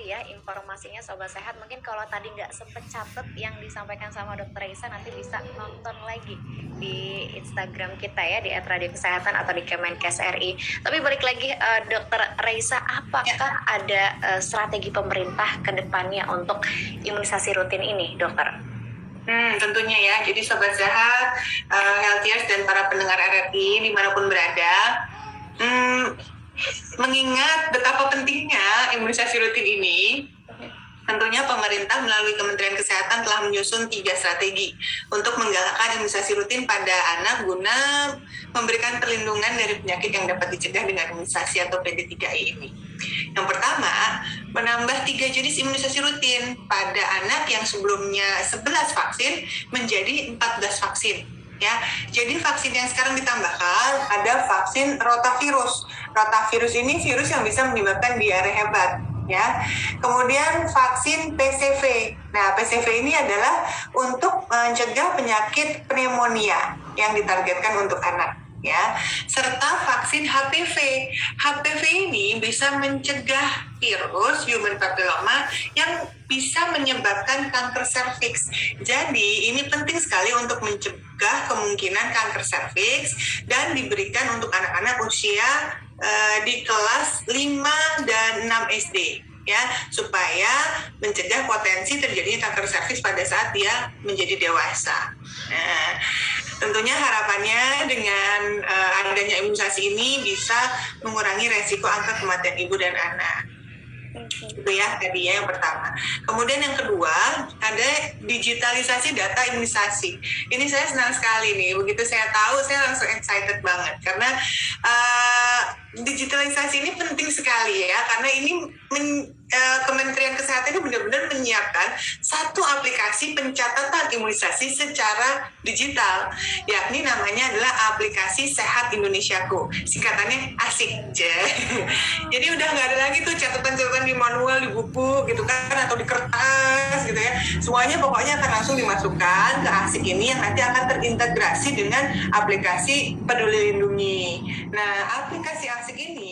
sekali ya informasinya Sobat Sehat. Mungkin kalau tadi nggak sempet catet yang disampaikan sama Dokter Reisa, nanti bisa nonton lagi di Instagram kita ya, di @radiokesehatan atau di Kemenkes RI. Tapi balik lagi Dokter Reisa, apakah ada strategi pemerintah ke depannya untuk imunisasi rutin ini, Dokter? Tentunya ya. Jadi Sobat Sehat, Healthiers dan para pendengar RRI dimanapun berada, mengingat betapa pentingnya imunisasi rutin ini, tentunya pemerintah melalui Kementerian Kesehatan telah menyusun 3 strategi untuk menggalakkan imunisasi rutin pada anak guna memberikan perlindungan dari penyakit yang dapat dicegah dengan imunisasi atau PD3I ini. Yang pertama, menambah 3 jenis imunisasi rutin pada anak yang sebelumnya 11 vaksin menjadi 14 vaksin. Ya, jadi vaksin yang sekarang ditambahkan ada vaksin rotavirus. Rotavirus ini virus yang bisa menyebabkan diare hebat. Ya, kemudian vaksin PCV. Nah, PCV ini adalah untuk mencegah penyakit pneumonia yang ditargetkan untuk anak. Ya, serta vaksin HPV. HPV ini bisa mencegah virus human papilloma yang bisa menyebabkan kanker serviks. Jadi ini penting sekali untuk mencegah kemungkinan kanker serviks dan diberikan untuk anak-anak usia di kelas 5 dan 6 SD. Ya, supaya mencegah potensi terjadinya kanker serviks pada saat dia menjadi dewasa. Nah, tentunya harapannya dengan adanya imunisasi ini bisa mengurangi resiko angka kematian ibu dan anak. Itu ya tadi ya yang pertama. Kemudian yang kedua ada digitalisasi data imunisasi. Ini saya senang sekali nih. Begitu saya tahu saya langsung excited banget karena digitalisasi ini penting sekali ya, karena ini Kementerian Kesehatan ini benar-benar menyiapkan satu aplikasi pencatatan imunisasi secara digital, yakni namanya adalah aplikasi Sehat Indonesiaku, singkatannya ASIK. Jadi udah nggak ada lagi tuh catatan-catatan di manual, di buku gitu kan, atau di kertas gitu ya. Semuanya pokoknya akan langsung dimasukkan ke ASIK ini yang nanti akan terintegrasi dengan aplikasi Peduli Lindungi. Nah, aplikasi ASIK ini